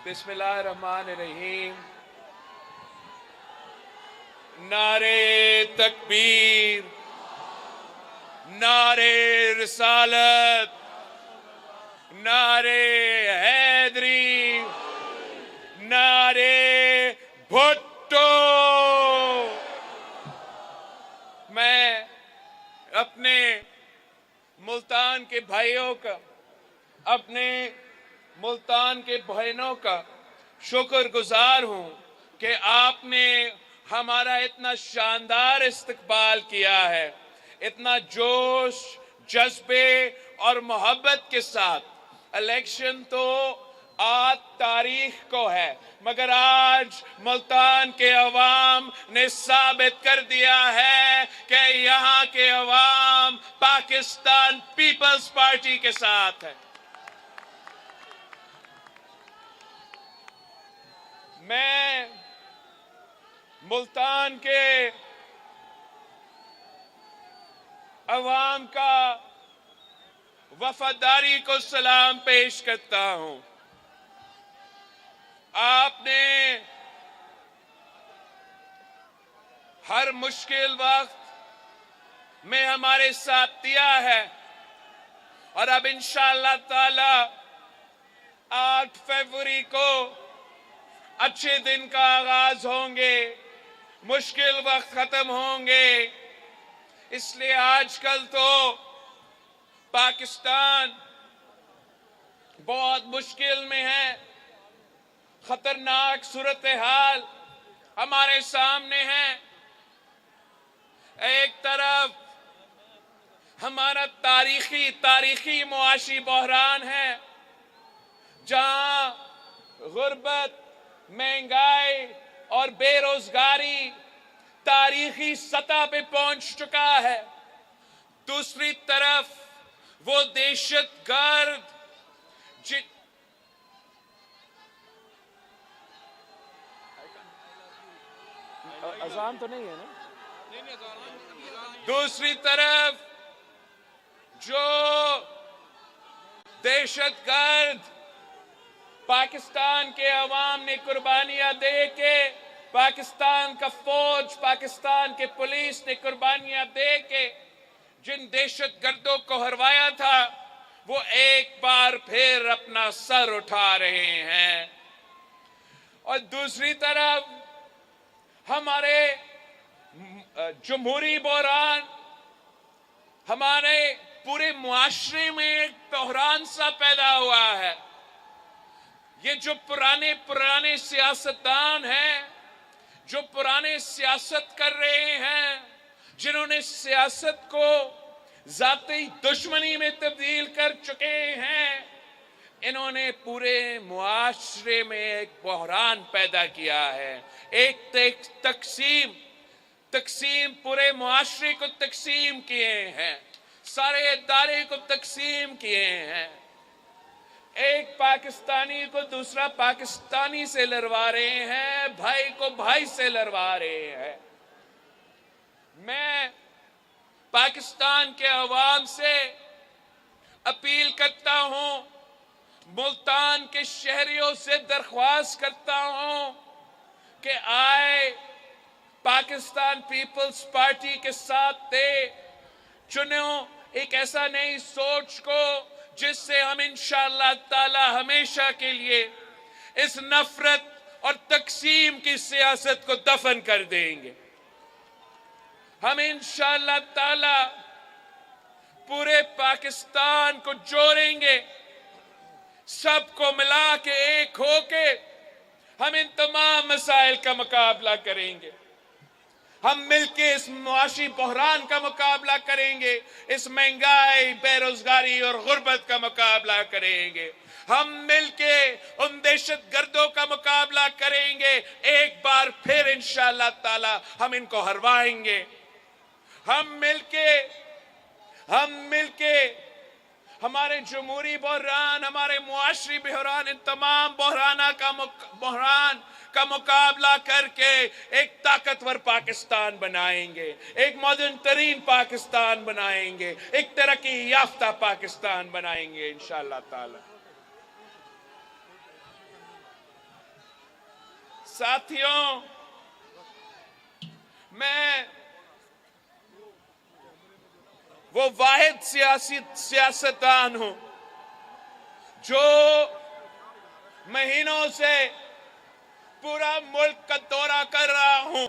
बिस्मिल्लाहिर्रहमानिर्रहीम। नारे तकबीर, नारे रिसालत, नारे हैदरी, नारे भुट्टो। मैं अपने मुल्तान के भाइयों का, अपने मुल्तान के बहनों का शुक्रगुजार हूं कि आपने हमारा इतना शानदार इस्तकबाल किया है, इतना जोश, जज्बे और मोहब्बत के साथ। इलेक्शन तो 8 तारीख को है, मगर आज मुल्तान के अवाम ने साबित कर दिया है कि यहाँ के अवाम पाकिस्तान पीपल्स पार्टी के साथ है। मैं मुल्तान के अवाम का वफादारी को सलाम पेश करता हूं। आपने हर मुश्किल वक्त में हमारे साथ दिया है और अब इंशाअल्लाह ताला 8 फरवरी को अच्छे दिन का आगाज होंगे, मुश्किल वक्त खत्म होंगे। इसलिए आजकल तो पाकिस्तान बहुत मुश्किल में है, खतरनाक सूरत हाल हमारे सामने है। एक तरफ हमारा तारीखी मुआशी बहरान है, जहां गुर्बत, महंगाई और बेरोजगारी तारीखी सतह पे पहुंच चुका है। दूसरी तरफ वो दहशतगर्द अजान तो नहीं है ना? दूसरी तरफ जो दहशतगर्द पाकिस्तान के अवाम ने कुर्बानियां दे के, पाकिस्तान का फौज, पाकिस्तान के पुलिस ने कुर्बानियां दे के जिन दहशतगर्दों को हरवाया था, वो एक बार फिर अपना सर उठा रहे हैं। और दूसरी तरफ हमारे जमहूरी बहरान, हमारे पूरे मुआशरे में एक बहरान सा पैदा हुआ है। ये जो पुराने सियासतदान हैं, जो पुराने सियासत कर रहे हैं, जिन्होंने सियासत को जाती दुश्मनी में तब्दील कर चुके हैं, इन्होंने पूरे मुआशरे में एक बहरान पैदा किया है। एक तकसीम पूरे मुआशरे को तकसीम किए हैं, सारे इदारे को तकसीम किए हैं। एक पाकिस्तानी को दूसरा पाकिस्तानी से लड़वा रहे हैं, भाई को भाई से लड़वा रहे हैं। मैं पाकिस्तान के अवाम से अपील करता हूं, मुल्तान के शहरियों से दरख्वास्त करता हूं कि आए पाकिस्तान पीपल्स पार्टी के साथ दे, चुनो एक ऐसा नई सोच को जिससे हम इंशाअल्लाह ताला हमेशा के लिए इस नफरत और तकसीम की सियासत को दफन कर देंगे। हम इंशाअल्लाह ताला पूरे पाकिस्तान को जोड़ेंगे, सबको मिला के एक होके हम इन तमाम मसाइल का मुकाबला करेंगे। हम मिलके इस मुआशी बहरान का मुकाबला करेंगे, इस महंगाई, बेरोजगारी और गुर्बत का मुकाबला करेंगे। हम मिलके उन दहशतगर्दों का मुकाबला करेंगे। एक बार फिर इंशाअल्लाह ताला हम इनको हरवाएंगे। हम मिलके हमारे जमहूरी बहरान, हमारे मुआशरी बहरान, इन तमाम बहरान का मुकाबला करके एक ताकतवर पाकिस्तान बनाएंगे, एक मॉडर्न तरीन पाकिस्तान बनाएंगे, एक तरक्की याफ्ता पाकिस्तान बनाएंगे इंशाअल्लाह ताला। साथियों, मैं वो वाहिद सियासतदान हूं जो महीनों से पूरा मुल्क का दौरा कर रहा हूं।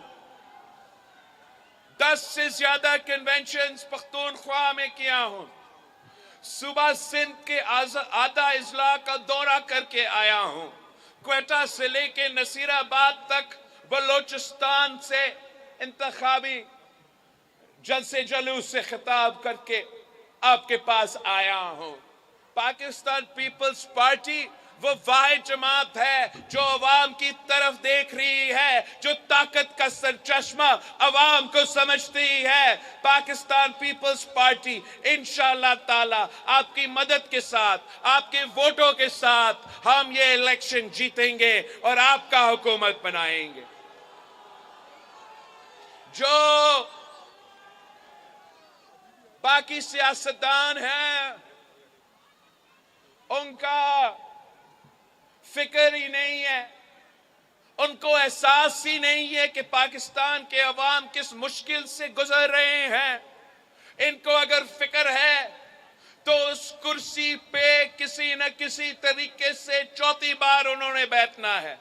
10 से ज्यादा कन्वेंशंस पख्तूनख्वा में किया हूं। सुबह सिंध के आधा इजला का दौरा करके आया हूं। क्वेटा से लेके नसीराबाद तक बलोचिस्तान से इंतखाबी जलसे जुलूस से खिताब करके आपके पास आया हूं। पाकिस्तान पीपल्स पार्टी वो वाहिद जमात है जो अवाम की तरफ देख रही है, जो ताकत का सरचश्मा अवाम को समझती है। पाकिस्तान पीपल्स पार्टी इंशाअल्लाह ताला आपकी मदद के साथ, आपके वोटों के साथ हम ये इलेक्शन जीतेंगे और आपका हुकूमत बनाएंगे। जो बाकी सियासतदान हैं उनका फिक्र ही नहीं है, उनको एहसास ही नहीं है कि पाकिस्तान के अवाम किस मुश्किल से गुजर रहे हैं। इनको अगर फिक्र है तो उस कुर्सी पे किसी न किसी तरीके से चौथी बार उन्होंने बैठना है।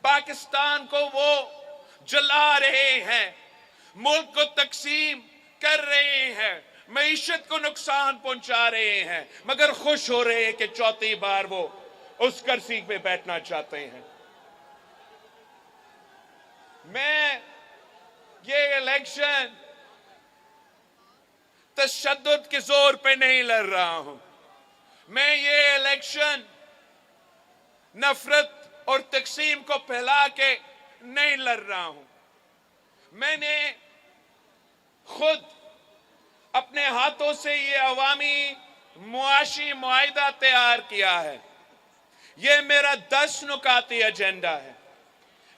पाकिस्तान को वो जला रहे हैं, मुल्क को तकसीम कर रहे हैं, मईशत को नुकसान पहुंचा रहे हैं, मगर खुश हो रहे हैं कि चौथी बार वो उस कुर्सी पे बैठना चाहते हैं। मैं ये इलेक्शन तशद्दुद के जोर पे नहीं लड़ रहा हूं। मैं ये इलेक्शन नफरत और तकसीम को फैला के नहीं लड़ रहा हूं। मैंने खुद अपने हाथों से ये अवामी मुआशी मुआहिदा तैयार किया है। ये मेरा 10 नुकाती एजेंडा है।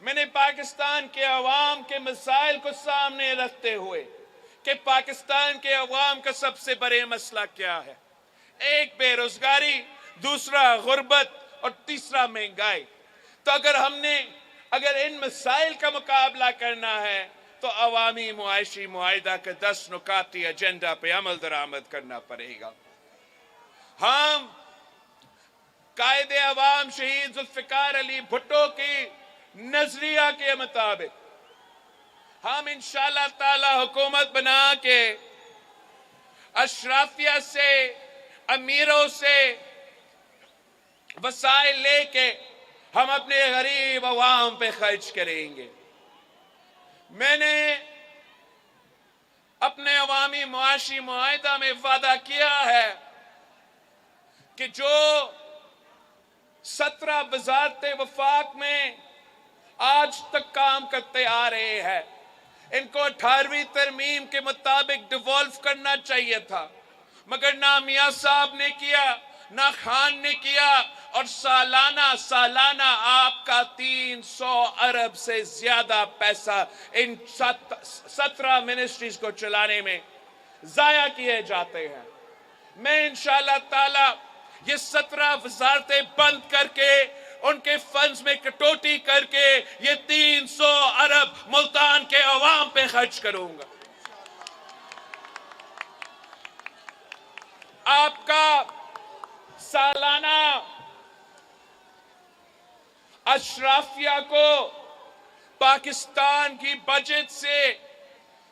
मैंने पाकिस्तान के अवाम के मसाइल को सामने रखते हुए कि पाकिस्तान के अवाम का सबसे बड़े मसला क्या है, एक बेरोजगारी, दूसरा गुर्बत और तीसरा महंगाई। तो अगर इन मसाइल का मुकाबला करना है तो अवामी मुआशी मुआहिदा के 10 नुकाती एजेंडा पे अमल दरामद करना पड़ेगा। हम कायदे अवाम शहीद जुल्फिकार अली भुट्टो की नजरिया के मुताबिक हम इंशाअल्लाह ताला हुकूमत बना के अशराफिया से, अमीरों से वसाइल लेके हम अपने गरीब अवाम पे खर्च करेंगे। मैंने अपने अवामी मुआशी मुआहिदा में वादा किया है कि जो 17 वज़ारतें वफाक में आज तक काम करते आ रहे हैं, इनको 18वीं तरमीम के मुताबिक डिवॉल्व करना चाहिए था, मगर ना मियां साहब ने किया, ना खान ने किया, और सालाना आपका 300 अरब से ज्यादा पैसा इन 17 मिनिस्ट्रीज को चलाने में जाया किए जाते हैं। मैं इंशाअल्लाह ताला ये 17 वज़ारतें बंद करके उनके फंड्स में कटौती करके ये 300 अरब मुल्तान के अवाम पे खर्च करूंगा। आपका सालाना अशराफिया को पाकिस्तान की बजट से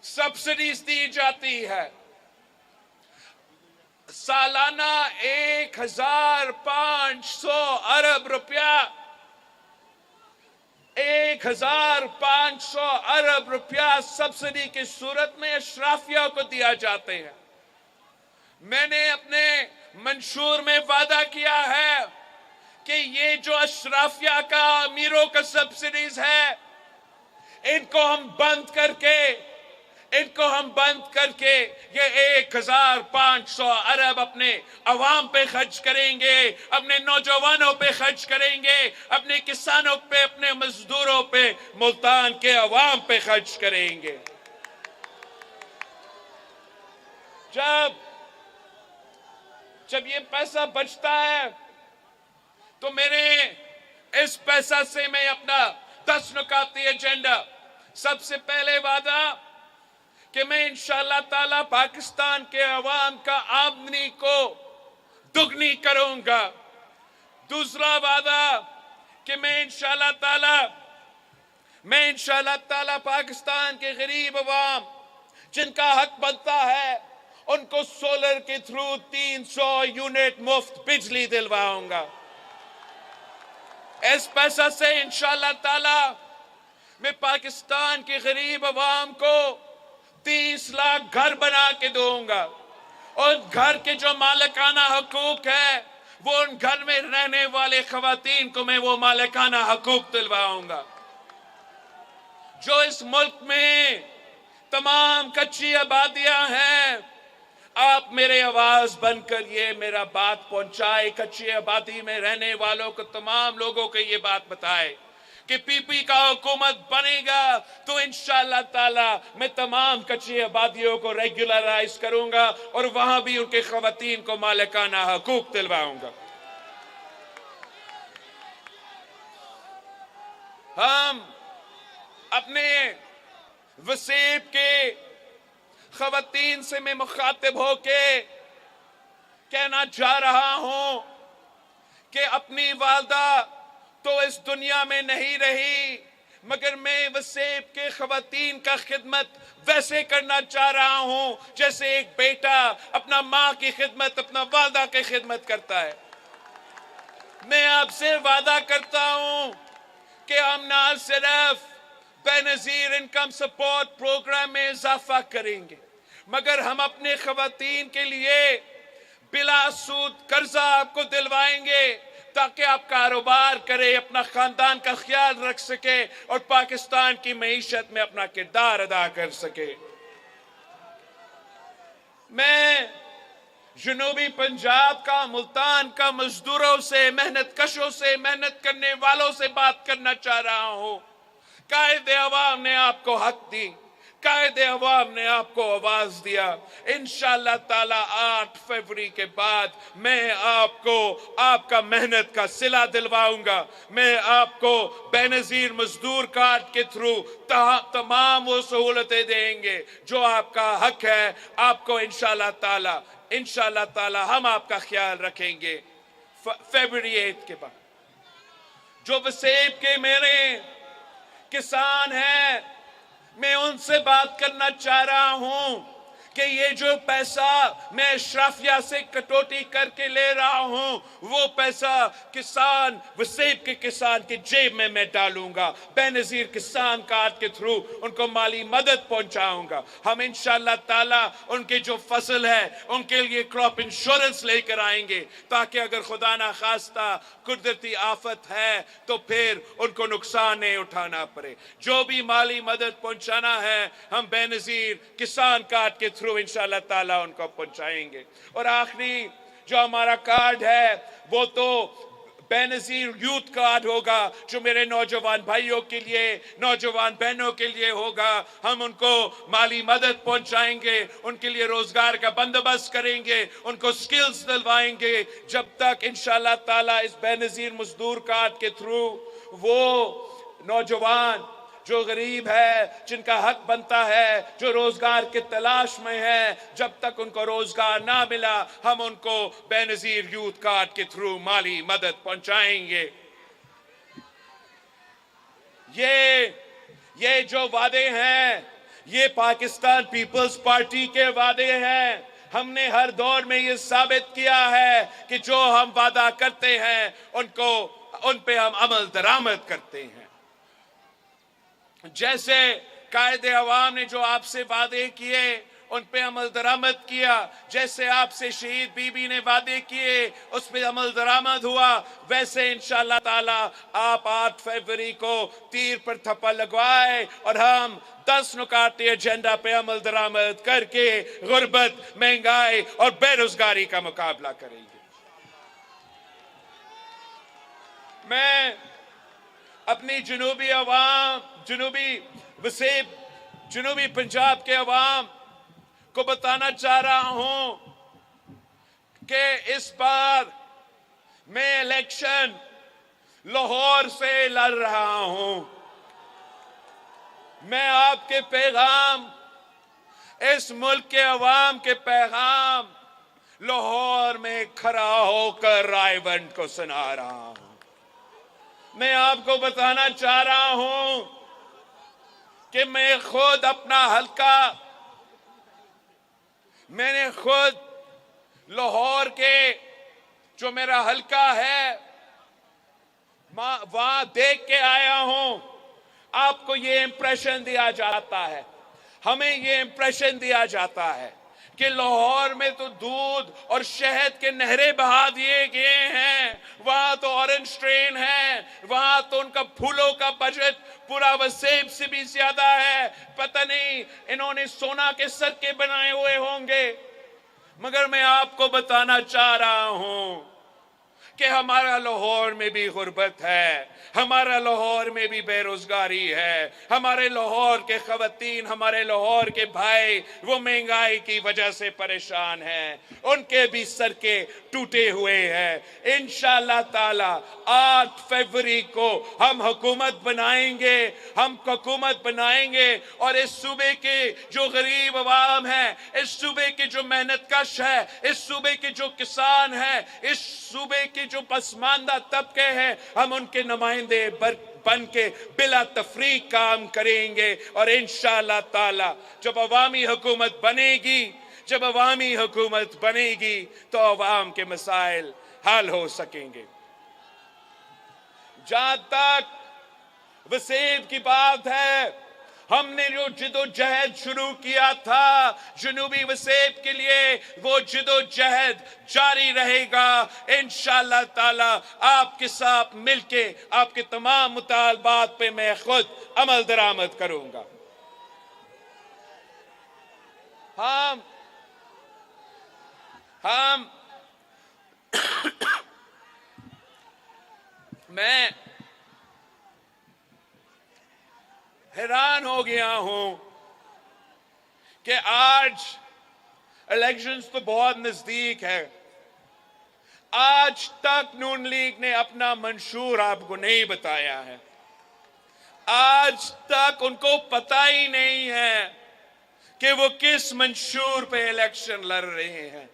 सब्सिडीज दी जाती है। सालाना 1500 अरब रुपया 1500 अरब रुपया सब्सिडी की सूरत में अशराफिया को दिया जाते हैं। मैंने अपने मंशूर में वादा किया है कि ये जो अशराफिया का, अमीरों का सब्सिडीज है, इनको हम बंद करके ये 1500 अरब अपने अवाम पे खर्च करेंगे, अपने नौजवानों पे खर्च करेंगे, अपने किसानों पे, अपने मजदूरों पे, मुल्तान के अवाम पे खर्च करेंगे। जब ये पैसा बचता है तो मेरे इस पैसा से मैं अपना 10 नुकाती एजेंडा। सबसे पहले वादा कि मैं इंशाअल्लाह ताला पाकिस्तान के अवाम का आमदनी को दुगनी करूंगा। दूसरा वादा कि मैं इंशाअल्लाह ताला पाकिस्तान के गरीब अवाम जिनका हक बनता है उनको सोलर के थ्रू 300 यूनिट मुफ्त बिजली दिलवाऊंगा। इस पैसा से इंशाअल्लाह ताला मैं पाकिस्तान के गरीब अवाम को 30 लाख घर बना के दूंगा। और घर के जो मालिकाना हकूक है वो उन घर में रहने वाले खवातीन को मैं वो मालिकाना हकूक दिलवाऊंगा। जो इस मुल्क में तमाम कच्ची आबादियां हैं, आप मेरे आवाज बनकर ये मेरा बात पहुंचाए, कच्ची आबादी में रहने वालों को, तमाम लोगों को ये बात बताए कि पीपी का हुकूमत बनेगा तो इंशाअल्लाह ताला मैं तमाम कच्ची आबादियों को रेगुलराइज करूंगा और वहां भी उनके खवातीन को मालिकाना हकूक दिलवाऊंगा। हम अपने वसीब के खवातीन से मैं मुखातिब होके कहना चाह रहा हूं कि अपनी वालदा तो इस दुनिया में नहीं रही, मगर मैं वसीब के खवातीन का खिदमत वैसे करना चाह रहा हूं जैसे एक बेटा अपना माँ की खिदमत, अपना वालदा की खिदमत करता है। मैं आपसे वादा करता हूं कि हम ना सिर्फ बेनजीर इनकम सपोर्ट प्रोग्राम में इजाफा करेंगे, मगर हम अपने खवातीन के लिए बिला सूद कर्जा आपको दिलवाएंगे ताकि आप कारोबार करें, अपना खानदान का ख्याल रख सके और पाकिस्तान की मईशत में अपना किरदार अदा कर सके। मैं जनूबी पंजाब का, मुल्तान का मजदूरों से, मेहनत कशों से, मेहनत करने वालों से बात करना चाह रहा हूं। कायदे अवाम ने आपको हक दी, कायदे अवाम ने आपको आवाज दिया। इंशाअल्लाह ताला 8 फरवरी के बाद मैं आपको आपका मेहनत का सिला दिलवाऊंगा। मैं आपको बेनजीर मजदूर कार्ड के थ्रू तमाम वो सहूलतें देंगे जो आपका हक है। आपको इंशाअल्लाह ताला हम आपका ख्याल रखेंगे। फरवरी 8 के बाद जो वसीब के मेरे किसान हैं, मैं उनसे बात करना चाह रहा हूं कि ये जो पैसा मैं अशराफिया से कटौती करके ले रहा हूं वो पैसा किसान, वसीब के किसान की जेब में मैं डालूंगा। बेनजीर किसान कार्ड के थ्रू उनको माली मदद पहुंचाऊंगा। हम इंशाअल्लाह ताला उनके जो फसल है उनके लिए क्रॉप इंश्योरेंस लेकर आएंगे ताकि अगर खुदा ना खास्ता कुदरती आफत है तो फिर उनको नुकसान नहीं उठाना पड़े। जो भी माली मदद पहुंचाना है हम बेनजीर किसान कार्ड के थ्रू इंशाअल्लाह ताला उनको पहुंचाएंगे। और आखिरी जो हमारा कार्ड है वो तो बेनजीर यूथ कार्ड होगा जो मेरे नौजवान भाइयों के लिए, नौजवान बहनों के लिए होगा। हम उनको माली मदद पहुंचाएंगे, उनके लिए रोजगार का बंदोबस्त करेंगे, उनको स्किल्स दिलवाएंगे। जब तक इंशाअल्लाह ताला इस बेनजीर मजदूर कार्ड के थ्रू वो नौजवान जो गरीब है, जिनका हक बनता है, जो रोजगार की तलाश में है, जब तक उनको रोजगार ना मिला हम उनको बेनजीर यूथ कार्ड के थ्रू माली मदद पहुंचाएंगे। ये जो वादे हैं ये पाकिस्तान पीपल्स पार्टी के वादे हैं। हमने हर दौर में ये साबित किया है कि जो हम वादा करते हैं उन पे हम अमल दरामद करते हैं। जैसे कायदे अवाम ने जो आपसे वादे किए उन पे अमल दरामद किया, जैसे आपसे शहीद बीबी ने वादे किए उस पे अमल दरामद हुआ, वैसे इंशाअल्लाह ताला आप 8 फरवरी को तीर पर थप्पा लगवाए और हम 10 नुकाती एजेंडा पे अमल दरामद करके गुर्बत, महंगाई और बेरोजगारी का मुकाबला करेंगे। मैं अपनी जनूबी पंजाब के अवाम को बताना चाह रहा हूं कि इस बार मैं इलेक्शन लाहौर से लड़ रहा हूं। मैं आपके पैगाम, इस मुल्क के अवाम के पैगाम लाहौर में खड़ा होकर रायबंद को सुना रहा हूं। मैं आपको बताना चाह रहा हूं कि मैं खुद अपना हल्का, मैंने खुद लाहौर के जो मेरा हल्का है वहां देख के आया हूं। आपको ये इंप्रेशन दिया जाता है, हमें ये इंप्रेशन दिया जाता है कि लाहौर में तो दूध और शहद के नहरें बहा दिए गए हैं, वहां तो ऑरेंज ट्रेन है, वहां तो उनका फूलों का बजट पूरा वसेब से भी ज्यादा है। पता नहीं इन्होंने सोना के सिक्के बनाए हुए होंगे। मगर मैं आपको बताना चाह रहा हूं कि हमारा लाहौर में भी गुर्बत है, हमारा लाहौर में भी बेरोजगारी है, हमारे लाहौर के खवातीन, हमारे लाहौर के भाई वो महंगाई की वजह से परेशान हैं, उनके भी सर के टूटे हुए हैं। इंशाअल्लाह ताला 8 फरवरी को हम हुकूमत बनाएंगे, हम हुकूमत बनाएंगे और इस सूबे के जो गरीब अवाम है, इस सूबे के जो मेहनतकश है, इस सूबे के जो किसान है, इस सूबे के जो पसमानदा तबके हैं, हम उनके नुमाइंदे बन के बिला तफरीक काम करेंगे। और इंशाअल्लाह ताला जब अवामी हुकूमत बनेगी, जब अवामी हुकूमत बनेगी तो अवाम के मसाइल हल हो सकेंगे। जहां तक वसेब की बात है, हमने जो जिदोजहद शुरू किया था जनूबी वसेब के लिए, वो जिदोजहद जारी रहेगा। इंशाअल्लाह ताला आपके साथ मिलके आपके तमाम मुतालबात पे मैं खुद अमल दरामद करूंगा। हम मैं हैरान हो गया हूं कि आज इलेक्शंस तो बहुत नजदीक है, आज तक नून लीग ने अपना मंशूर आपको नहीं बताया है। आज तक उनको पता ही नहीं है कि वो किस मंशूर पे इलेक्शन लड़ रहे हैं,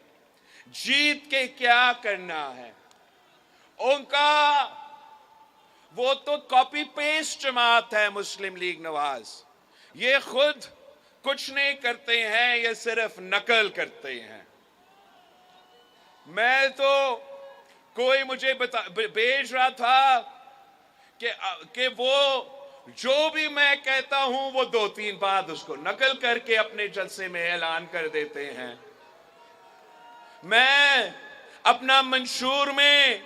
जीत के क्या करना है। उनका वो तो कॉपी पेस्ट जमात है मुस्लिम लीग नवाज, ये खुद कुछ नहीं करते हैं, ये सिर्फ नकल करते हैं। मैं तो कोई मुझे भेज रहा था कि वो जो भी मैं कहता हूं वो 2-3 बार उसको नकल करके अपने जलसे में ऐलान कर देते हैं। मैं अपना मंशूर में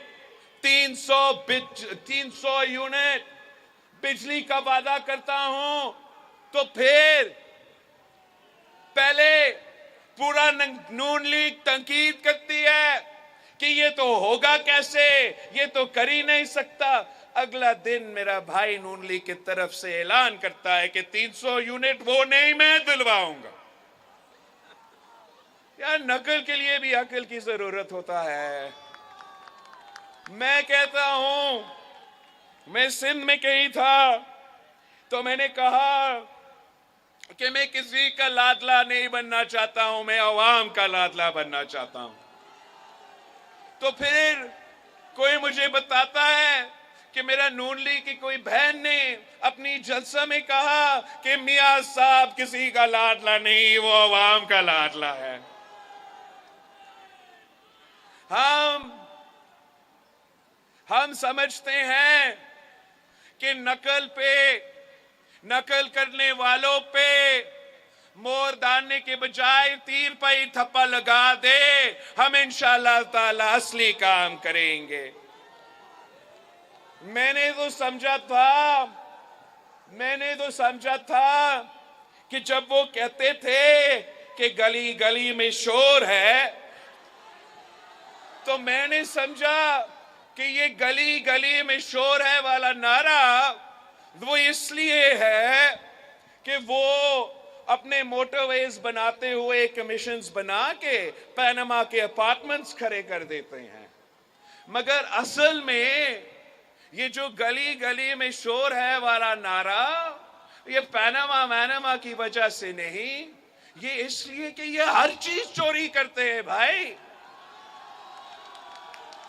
300 यूनिट बिजली का वादा करता हूं, तो फिर पहले पूरा नून लीग तंकीद करती है कि ये तो होगा कैसे, ये तो कर ही नहीं सकता। अगला दिन मेरा भाई नून लीग की तरफ से ऐलान करता है कि 300 यूनिट वो नहीं, मैं दिलवाऊंगा। यार नकल के लिए भी अकल की जरूरत होता है। मैं कहता हूं, मैं सिंध में कहीं था तो मैंने कहा कि मैं किसी का लाडला नहीं बनना चाहता हूं, मैं अवाम का लाडला बनना चाहता हूं। तो फिर कोई मुझे बताता है कि मेरा नून लीग की कोई बहन ने अपनी जलसा में कहा कि मियां साहब किसी का लाडला नहीं, वो अवाम का लाडला है। हम समझते हैं कि नकल करने वालों पे मोर डालने के बजाय तीर पर ही थप्पा लगा दे, हम इंशाअल्लाह ताला असली काम करेंगे। मैंने तो समझा था कि जब वो कहते थे कि गली गली में शोर है, तो मैंने समझा कि ये गली गली में शोर है वाला नारा वो इसलिए है कि वो अपने मोटरवेज बनाते हुए कमीशंस बना के पैनामा के अपार्टमेंट्स खड़े कर देते हैं। मगर असल में ये जो गली गली में शोर है वाला नारा, ये पैनामा मैनामा की वजह से नहीं, ये इसलिए कि ये हर चीज चोरी करते हैं भाई।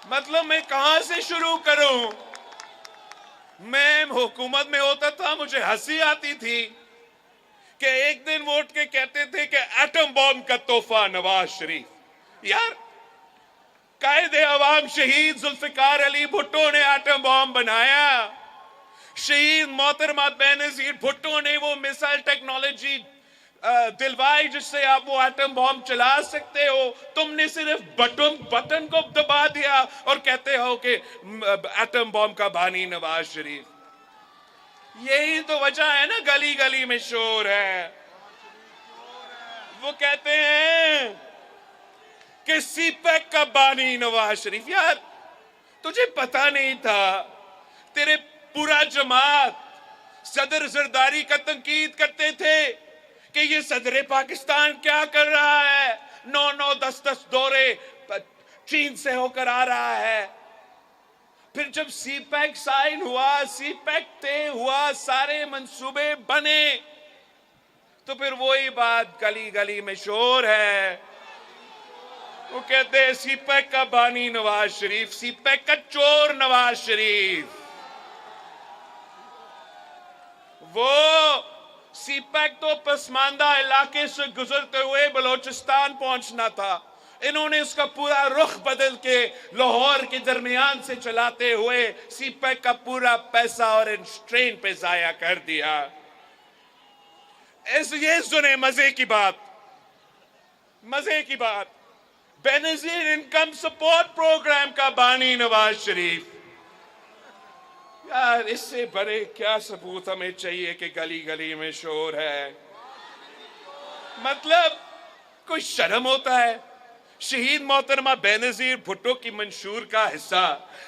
मतलब मैं कहां से शुरू करूं? मैं हुकूमत में होता था, मुझे हंसी आती थी कि एक दिन वो उठ के कहते थे कि एटम बॉम्ब का तोहफा नवाज शरीफ। यार, कायदे अवाम शहीद जुल्फिकार अली भुट्टो ने एटम बॉम्ब बनाया। शहीद मोहतरमा बेनजीर भुट्टो ने वो मिसाइल टेक्नोलॉजी दिलवाई जिससे आप वो एटम बॉम्ब चला सकते हो। तुमने सिर्फ बटन को दबा दिया और कहते हो कि एटम बॉम्ब का बानी नवाज शरीफ। यही तो वजह है ना, गली गली में शोर है। वो कहते हैं कि सीपैक का बानी नवाज शरीफ। यार, तुझे पता नहीं था? तेरे पूरा जमात सदर जरदारी का तंकीद करते थे कि ये सदर पाकिस्तान क्या कर रहा है, 9-9 10-10 दौरे चीन से होकर आ रहा है। फिर जब सीपैक साइन हुआ, सीपैक तय हुआ, सारे मंसूबे बने, तो फिर वही बात गली गली में शोर है। वो कहते हैं सीपैक का बानी नवाज शरीफ, सीपैक का चोर नवाज शरीफ। वो सीपैक तो पसमानदा इलाके से गुजरते हुए बलोचिस्तान पहुंचना था। इन्होंने उसका पूरा रुख बदल के लाहौर के दरमियान से चलाते हुए सीपैक का पूरा पैसा और ट्रेन पे जाया कर दिया। ये सुने मजे की बात, मजे की बात, बेनजीर इनकम सपोर्ट प्रोग्राम का बानी नवाज शरीफ। यार, इससे बड़े क्या सबूत हमें चाहिए कि गली गली में शोर है? मतलब कोई शर्म होता है? शहीद मोहतरमा बेनजीर भुट्टो की मंशूर का हिस्सा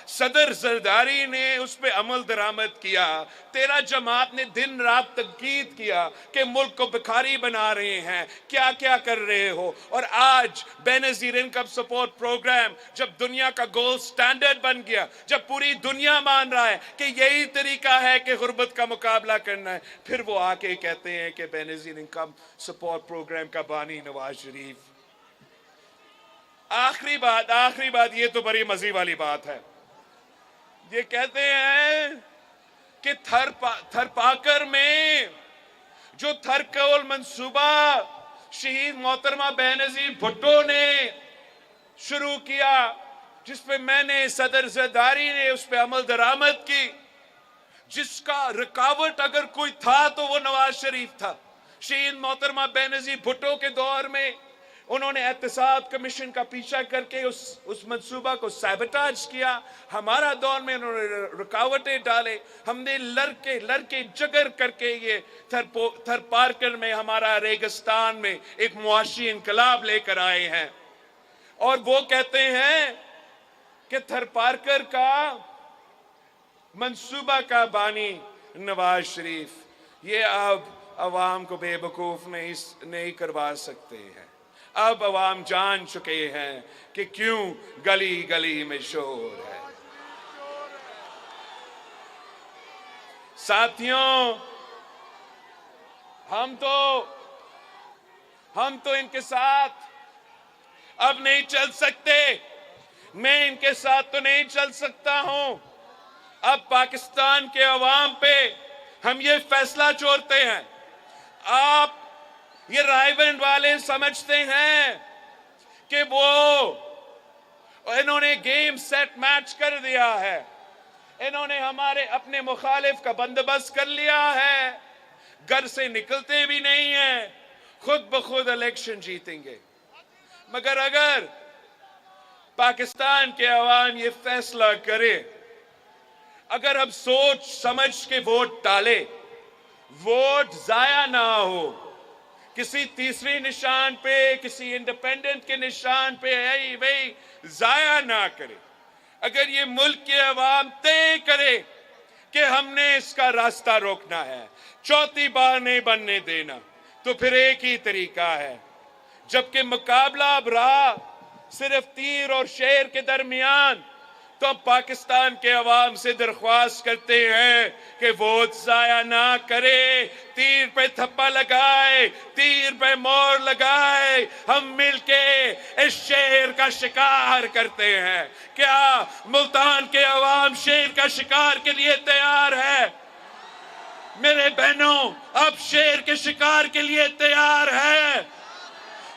सदर जरदारी ने उस पर अमल दरामद किया। तेरा जमात ने दिन रात तंकीद किया कि मुल्क को भिखारी बना रहे हैं, क्या क्या कर रहे हो। और आज बेनजीर इनकम सपोर्ट प्रोग्राम जब दुनिया का गोल्ड स्टैंडर्ड बन गया, जब पूरी दुनिया मान रहा है कि यही तरीका है कि गुर्बत का मुकाबला करना है, फिर वो आके कहते हैं कि बेनजीर इनकम सपोर्ट प्रोग्राम का बानी नवाज शरीफ। आखिरी बात, ये तो बड़ी मजे वाली बात है। ये कहते हैं कि थरपाकर में जो थरकोल मंसूबा शहीद मोहतरमा बेनजीर भुट्टो ने शुरू किया, जिसपे मैंने सदर जरदारी ने उस पर अमल दरामद की, जिसका रुकावट अगर कोई था तो वो नवाज शरीफ था। शहीद मोहतरमा बेनजीर भुट्टो के दौर में उन्होंने एहतसाब कमीशन का पीछा करके उस मंसूबा को सैबोटाज किया। हमारा दौर में उन्होंने रुकावटें डाले, हमने लड़के जगर करके ये थरपारकर में, हमारा रेगिस्तान में एक मुआशी इनकलाब लेकर आए हैं। और वो कहते हैं कि थरपारकर का मंसूबा का बानी नवाज शरीफ। ये अब अवाम को बेवकूफ नहीं करवा सकते हैं। अब अवाम जान चुके हैं कि क्यों गली गली में शोर है। साथियों, हम तो इनके साथ अब नहीं चल सकते। मैं इनके साथ तो नहीं चल सकता हूं। अब पाकिस्तान के अवाम पे हम ये फैसला छोड़ते हैं। आप ये रायबंद वाले समझते हैं कि इन्होंने गेम सेट मैच कर दिया है, इन्होंने हमारे अपने मुखालिफ का बंदोबस्त कर लिया है, घर से निकलते भी नहीं है, खुद ब खुद इलेक्शन जीतेंगे। मगर अगर पाकिस्तान के अवाम ये फैसला करे, अगर हम सोच समझ के वोट डाले, वोट जाया ना हो, किसी तीसरी निशान पे, किसी इंडिपेंडेंट के निशान पे वही जाया ना करे, अगर ये मुल्क के अवाम तय करे कि हमने इसका रास्ता रोकना है, चौथी बार नहीं बनने देना, तो फिर एक ही तरीका है। जबकि मुकाबला अब रहा सिर्फ तीर और शेर के दरमियान, तो हम पाकिस्तान के अवाम से दरख्वास्त करते हैं कि वोट जाया ना करे, तीर पे थप्पा लगाए, तीर पे मोहर लगाए, हम मिलके इस शेर का शिकार करते हैं। क्या मुल्तान के अवाम शेर का शिकार के लिए तैयार है? मेरे बहनों, अब शेर के शिकार के लिए तैयार है?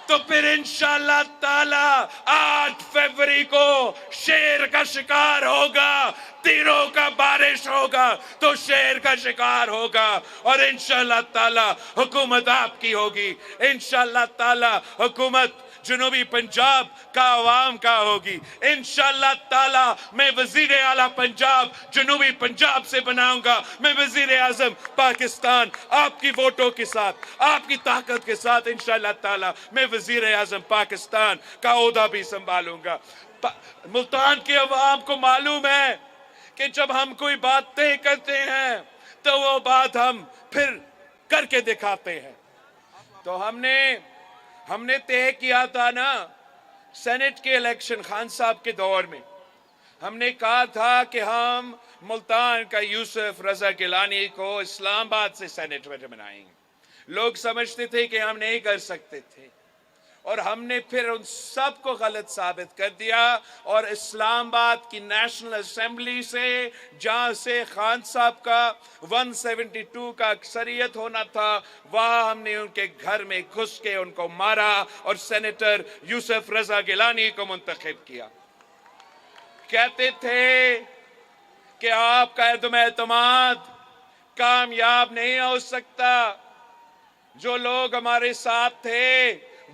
तो फिर इंशाअल्लाह ताला 8 फरवरी को शेर का शिकार होगा, तीरों का बारिश होगा तो शेर का शिकार होगा, और इंशाअल्लाह ताला हुकूमत आपकी होगी। इंशाअल्लाह ताला हुकूमत जनूबी पंजाब का अवाम का होगी। इंशाअल्लाह ताला मैं वजीर आला पंजाब जनूबी पंजाब से बनाऊंगा। मैं वजीर आजम पाकिस्तान आपकी वोटों के साथ, आपकी ताकत के साथ इंशाअल्लाह ताला मैं वजीर आजम पाकिस्तान का ओहदा भी संभालूंगा। मुल्तान के अवाम को मालूम है कि जब हम कोई बात तय करते हैं तो वो बात हम फिर करके दिखाते हैं। तो हमने तय किया था ना, सेनेट के इलेक्शन खान साहब के दौर में हमने कहा था कि हम मुल्तान का यूसुफ रजा गिलानी को इस्लामाबाद से सेनेटर बनाएंगे। लोग समझते थे कि हम नहीं कर सकते थे, और हमने फिर उन सब को गलत साबित कर दिया, और इस्लामाबाद की नेशनल असेंबली से, जहां से खान साहब का 172 का अक्सरियत होना था, वहां हमने उनके घर में घुस के उनको मारा और सेनेटर यूसुफ रजा गिलानी को मुंतखब किया। कहते थे कि आपका एतमाद कामयाब नहीं हो सकता। जो लोग हमारे साथ थे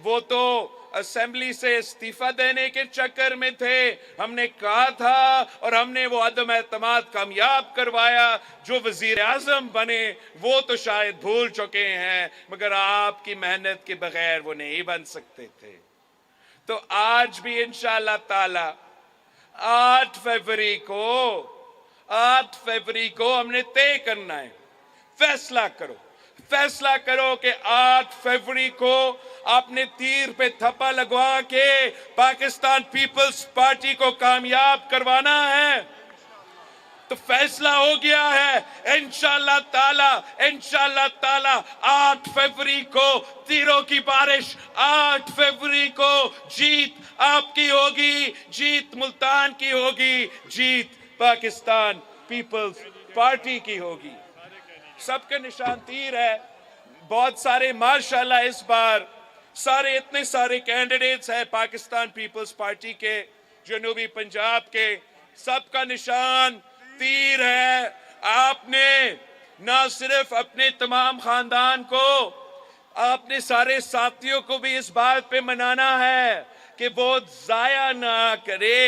वो तो असेंबली से इस्तीफा देने के चक्कर में थे। हमने कहा था और हमने वो अदम एतमाद कामयाब करवाया। जो वजीर आजम बने वो तो शायद भूल चुके हैं, मगर आपकी मेहनत के बगैर वो नहीं बन सकते थे। तो आज भी इंशाअल्लाह ताला 8 फरवरी को हमने तय करना है। फैसला करो कि 8 फरवरी को आपने तीर पे थप्पा लगवा के पाकिस्तान पीपल्स पार्टी को कामयाब करवाना है। तो फैसला हो गया है। इंशाअल्लाह ताला 8 फरवरी को तीरों की बारिश, 8 फरवरी को जीत आपकी होगी, जीत मुल्तान की होगी, जीत पाकिस्तान पीपल्स पार्टी की होगी। सबके निशान तीर है। बहुत सारे माशाल्लाह इस बार इतने सारे कैंडिडेट्स हैं पाकिस्तान पीपल्स पार्टी के, जनूबी पंजाब के, सबका निशान तीर है। आपने ना सिर्फ अपने तमाम खानदान को, आपने सारे साथियों को भी इस बात पे मनाना है कि वोट जाया ना करे।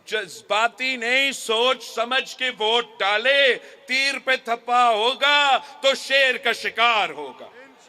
जज्बाती नहीं, सोच समझ के वोट डाले। तीर पे थप्पा होगा तो शेर का शिकार होगा।